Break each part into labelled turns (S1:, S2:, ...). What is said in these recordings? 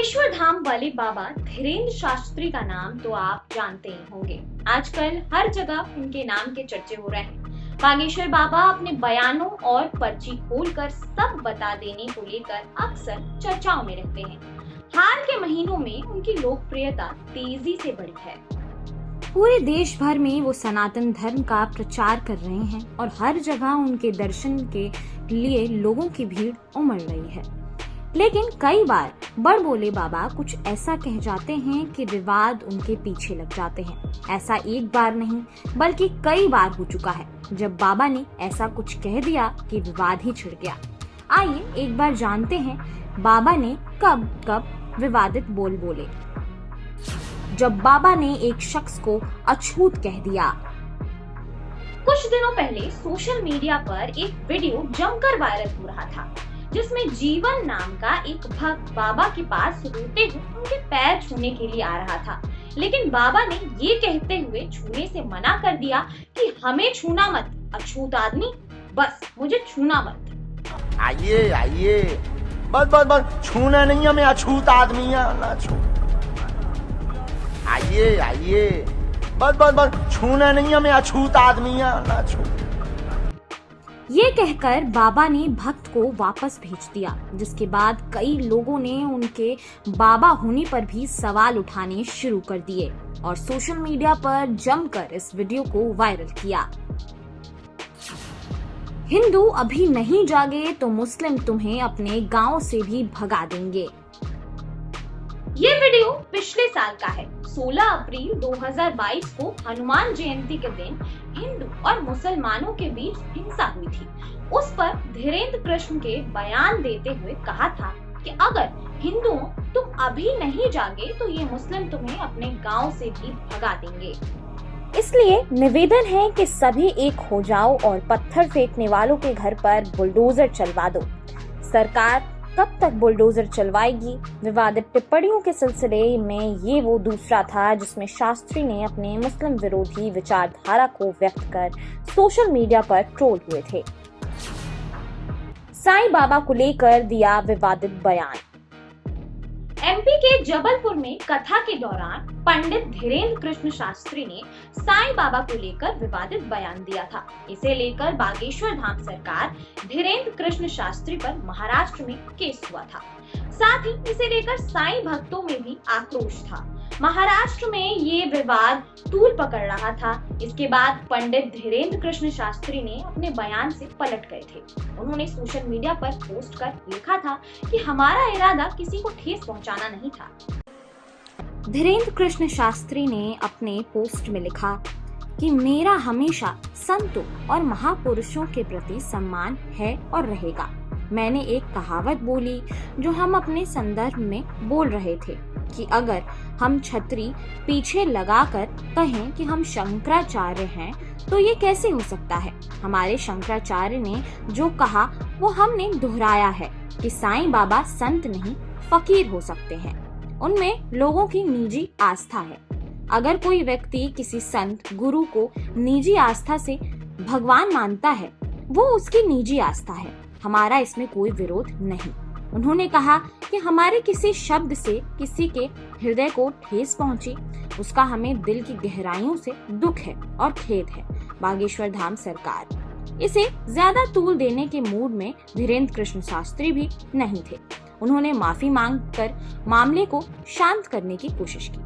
S1: बागेश्वर धाम वाले बाबा धीरेन्द्र शास्त्री का नाम तो आप जानते ही होंगे। आजकल हर जगह उनके नाम के चर्चे हो रहे हैं। बागेश्वर बाबा अपने बयानों और पर्ची खोलकर सब बता देने को लेकर अक्सर चर्चाओं में रहते हैं। हाल के महीनों में उनकी लोकप्रियता तेजी से बढ़ी है।
S2: पूरे देश भर में वो सनातन धर्म का प्रचार कर रहे हैं और हर जगह उनके दर्शन के लिए लोगों की भीड़ उमड़ रही है। लेकिन कई बार बड़बोले बाबा कुछ ऐसा कह जाते हैं कि विवाद उनके पीछे लग जाते हैं। ऐसा एक बार नहीं बल्कि कई बार हो चुका है जब बाबा ने ऐसा कुछ कह दिया कि विवाद ही छिड़ गया। आइए एक बार जानते हैं बाबा ने कब कब विवादित बोल बोले। जब बाबा ने एक शख्स को अछूत कह दिया।
S1: कुछ दिनों पहले सोशल मीडिया पर एक वीडियो जमकर वायरल हो रहा था, जिसमें जीवन नाम का एक भक्त बाबा के पास रोते हुए उनके पैर छूने के लिए आ रहा था। लेकिन बाबा ने ये कहते हुए छूने से मना कर दिया कि हमें छूना मत, अछूत आदमी, बस मुझे छूना मत।
S3: आइए आइए, बस बस बस, छूना नहीं हमें, अछूत आदमी है ना छू। आइए आइए, बस बस बस, छूना नहीं हमें, अछूत आदमी है ना छू।
S2: ये कहकर बाबा ने भक्त को वापस भेज दिया, जिसके बाद कई लोगों ने उनके बाबा होने पर भी सवाल उठाने शुरू कर दिए और सोशल मीडिया पर जमकर इस वीडियो को वायरल किया। हिंदू अभी नहीं जागे तो मुस्लिम तुम्हें अपने गांव से भी भगा देंगे।
S1: ये वीडियो पिछले साल का है। 16 अप्रैल 2022 को हनुमान जयंती के दिन हिंदू और मुसलमानों के बीच हिंसा हुई थी। उस पर धीरेन्द्र कृष्ण के बयान देते हुए कहा था कि अगर हिंदुओं तुम अभी नहीं जागे तो ये मुस्लिम तुम्हें अपने गांव से भी भगा देंगे।
S2: इसलिए निवेदन है कि सभी एक हो जाओ और पत्थर फेंकने वालों के घर पर बुलडोजर चलवा दो। सरकार कब तक बुलडोजर चलवाएगी? विवादित टिप्पणियों के सिलसिले में ये वो दूसरा था जिसमें शास्त्री ने अपने मुस्लिम विरोधी विचारधारा को व्यक्त कर सोशल मीडिया पर ट्रोल हुए थे। साईं बाबा को लेकर दिया विवादित बयान।
S1: एमपी के जबलपुर में कथा के दौरान पंडित धीरेन्द्र कृष्ण शास्त्री ने साईं बाबा को लेकर विवादित बयान दिया था। इसे लेकर बागेश्वर धाम सरकार धीरेन्द्र कृष्ण शास्त्री पर महाराष्ट्र में केस हुआ था। साथ ही इसे लेकर साईं भक्तों में भी आक्रोश था। महाराष्ट्र में ये विवाद तूल पकड़ रहा था। इसके बाद पंडित धीरेन्द्र कृष्ण शास्त्री ने अपने बयान से पलट गए थे। उन्होंने सोशल मीडिया पर पोस्ट कर लिखा था कि हमारा इरादा किसी को ठेस पहुंचाना नहीं था।
S2: धीरेन्द्र कृष्ण शास्त्री ने अपने पोस्ट में लिखा कि मेरा हमेशा संतों और महापुरुषों के प्रति सम्मान है और रहेगा। मैंने एक कहावत बोली जो हम अपने संदर्भ में बोल रहे थे कि अगर हम छतरी पीछे लगाकर कहें कि हम शंकराचार्य हैं तो ये कैसे हो सकता है। हमारे शंकराचार्य ने जो कहा वो हमने दोहराया है कि साईं बाबा संत नहीं फकीर हो सकते हैं। उनमें लोगों की निजी आस्था है। अगर कोई व्यक्ति किसी संत गुरु को निजी आस्था से भगवान मानता है वो उसकी निजी आस्था है, हमारा इसमें कोई विरोध नहीं। उन्होंने कहा कि हमारे किसी शब्द से किसी के हृदय को ठेस पहुंची, उसका हमें दिल की गहराइयों से दुख है और खेद है। बागेश्वर धाम सरकार इसे ज्यादा तूल देने के मूड में धीरेन्द्र कृष्ण शास्त्री भी नहीं थे। उन्होंने माफी मांगकर मामले को शांत करने की कोशिश की।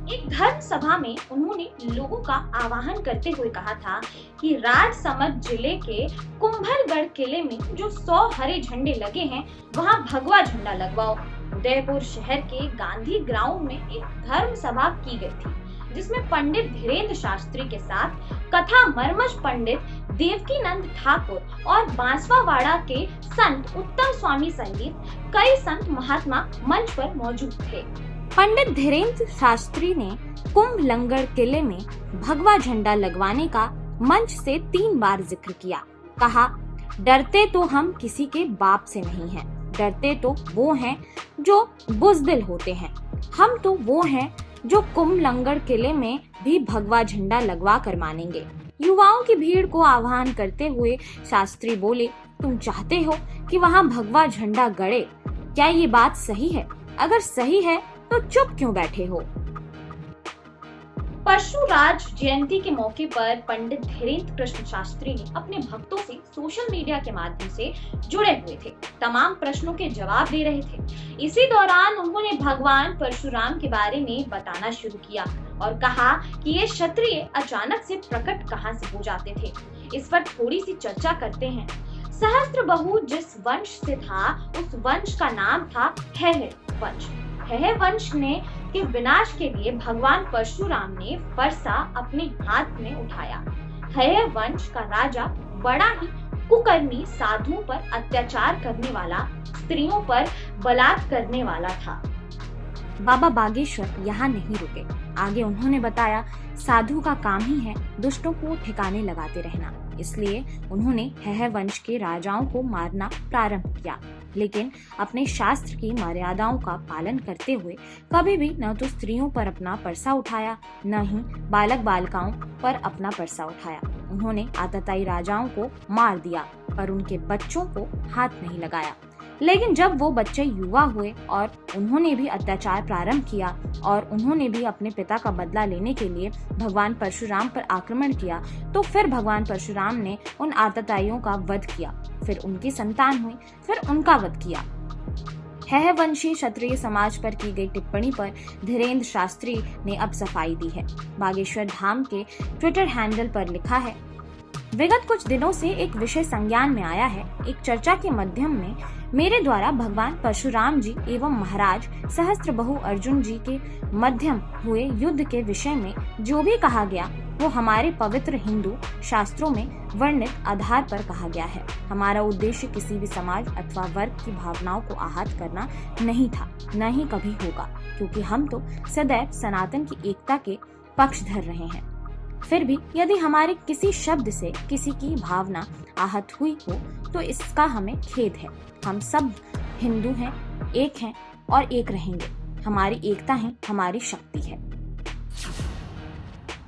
S1: एक धर्म सभा में उन्होंने लोगों का आह्वान करते हुए कहा था कि राजसमंद जिले के कुंभलगढ़ किले में जो 100 हरे झंडे लगे हैं वहां भगवा झंडा लगवाओ। उदयपुर शहर के गांधी ग्राउंड में एक धर्म सभा की गई थी जिसमें पंडित धीरेन्द्र शास्त्री के साथ कथा मर्मज पंडित देवकीनंद ठाकुर और बांसवाड़ा के संत उत्तम स्वामी सहित कई संत महात्मा मंच पर मौजूद थे।
S2: पंडित धीरेन्द्र शास्त्री ने कुंभलगढ़ किले में भगवा झंडा लगवाने का मंच से 3 बार जिक्र किया। कहा, डरते तो हम किसी के बाप से नहीं हैं, डरते तो वो हैं जो बुज़दिल होते हैं। हम तो वो हैं जो कुंभलगढ़ किले में भी भगवा झंडा लगवा कर मानेंगे। युवाओं की भीड़ को आह्वान करते हुए शास्त्री बोले, तुम चाहते हो कि वहाँ भगवा झंडा गड़े? क्या ये बात सही है? अगर सही है तो चुप क्यों बैठे हो?
S1: परशुराज जयंती के मौके पर पंडित धीरेन्द्र कृष्ण शास्त्री ने अपने भक्तों से सोशल मीडिया के माध्यम से जुड़े हुए थे, तमाम प्रश्नों के जवाब दे रहे थे। इसी दौरान उन्होंने भगवान परशुराम के बारे में बताना शुरू किया और कहा कि ये क्षत्रिय अचानक से प्रकट कहां से हो जाते थे। इस पर थोड़ी सी चर्चा करते हैं। सहस्त्रबहु जिस वंश से था, उस वंश का नाम था हेह वंश। हेह वंश के विनाश के लिए भगवान परशुराम ने फरसा अपने हाथ में उठाया। हेह वंश का राजा बड़ा ही कुकर्मी, साधुओं पर अत्याचार करने वाला, स्त्रियों पर बलात्कार करने वाला था।
S2: बाबा बागेश्वर यहाँ नहीं रुके। आगे उन्होंने बताया, साधु का काम ही है दुष्टों को ठिकाने लगाते रहना। इसलिए उन्होंने हेह वंश के राजाओं को मारना प्रारंभ किया, लेकिन अपने शास्त्र की मर्यादाओं का पालन करते हुए कभी भी न तो स्त्रियों पर अपना परसा उठाया, न ही बालक बालिकाओं पर अपना परसा उठाया। उन्होंने आतताई राजाओं को मार दिया, पर उनके बच्चों को हाथ नहीं लगाया। लेकिन जब वो बच्चे युवा हुए और उन्होंने भी अत्याचार प्रारंभ किया और उन्होंने भी अपने पिता का बदला लेने के लिए भगवान परशुराम पर आक्रमण किया, तो फिर भगवान परशुराम ने उन आतताइयों का वध किया। फिर उनकी संतान हुई, फिर उनका वध किया। हेह वंशी क्षत्रिय समाज पर की गई टिप्पणी पर धीरेन्द्र शास्त्री ने अब सफाई दी है। बागेश्वर धाम के ट्विटर हैंडल पर लिखा है, विगत कुछ दिनों से एक विषय संज्ञान में आया है। एक चर्चा के माध्यम में मेरे द्वारा भगवान परशुराम जी एवं महाराज सहस्त्रबहु अर्जुन जी के मध्यम हुए युद्ध के विषय में जो भी कहा गया, वो हमारे पवित्र हिंदू शास्त्रों में वर्णित आधार पर कहा गया है। हमारा उद्देश्य किसी भी समाज अथवा वर्ग की भावनाओं को आहत करना नहीं था, न ही कभी होगा, क्योंकि हम तो सदैव सनातन की एकता के पक्षधर रहे हैं। फिर भी यदि हमारे किसी शब्द से किसी की भावना आहत हुई हो तो इसका हमें खेद है। हम सब हिंदू हैं, एक हैं और एक रहेंगे। हमारी एकता ही हमारी शक्ति है।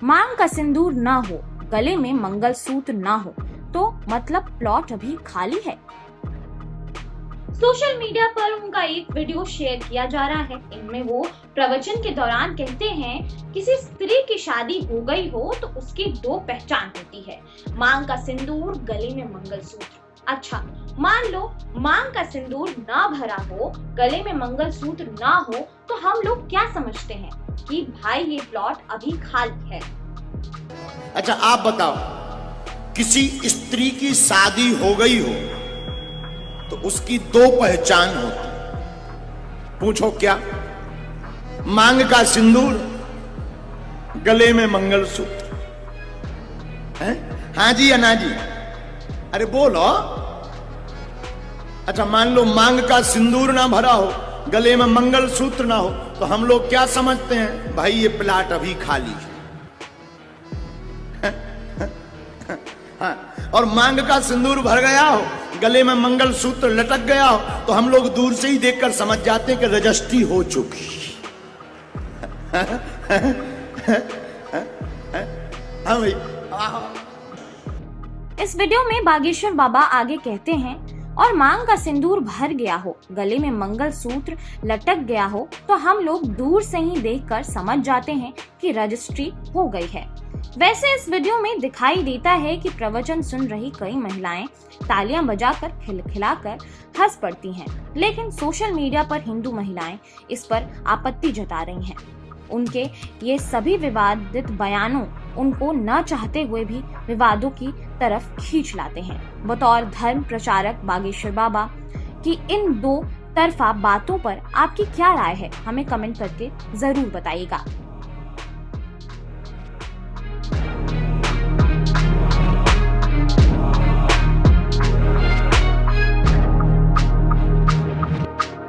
S2: मांग का सिंदूर ना हो, गले में मंगलसूत्र ना हो, तो मतलब प्लॉट अभी खाली है।
S1: सोशल मीडिया पर उनका एक वीडियो शेयर किया जा रहा है। इनमें वो प्रवचन के दौरान कहते हैं, किसी स्त्री की शादी हो गई हो तो उसकी दो पहचान होती है, मांग का सिंदूर, गले में मंगलसूत्र। अच्छा, मान लो मांग का सिंदूर ना भरा हो, गले में मंगलसूत्र ना हो, तो हम लोग क्या समझते हैं कि भाई ये प्लॉट अभी खाली है।
S3: अच्छा आप बताओ, किसी स्त्री की शादी हो गई हो तो उसकी दो पहचान होती, पूछो क्या? मांग का सिंदूर, गले में मंगलसूत्र। हैं? हाँ जी या ना जी? अरे बोलो। अच्छा मान लो मांग का सिंदूर ना भरा हो, गले में मंगलसूत्र ना हो, तो हम लोग क्या समझते हैं? भाई ये प्लाट अभी खाली है। हाँ, और मांग का सिंदूर भर गया हो, गले में मंगलसूत्र लटक गया हो, तो हम लोग दूर से ही देखकर समझ जाते हैं कि रजिस्ट्री हो चुकी। हाँ भाई।
S2: इस वीडियो में बागेश्वर बाबा आगे कहते हैं, और मांग का सिंदूर भर गया हो, गले में मंगलसूत्र लटक गया हो, तो हम लोग दूर से ही देखकर समझ जाते हैं कि रजिस्ट्री हो गई है। वैसे इस वीडियो में दिखाई देता है कि प्रवचन सुन रही कई महिलाएं तालियां बजाकर खिलखिलाकर हंस पड़ती हैं, लेकिन सोशल मीडिया पर हिंदू महिलाएं इस पर आपत्ति जता रही हैं। उनके ये सभी विवादित बयानों उनको न चाहते हुए भी विवादों की तरफ खींच लाते हैं। बतौर धर्म प्रचारक बागेश्वर बाबा की इन दो तरफा बातों पर आपकी क्या राय है, हमें कमेंट करके जरूर बताइएगा।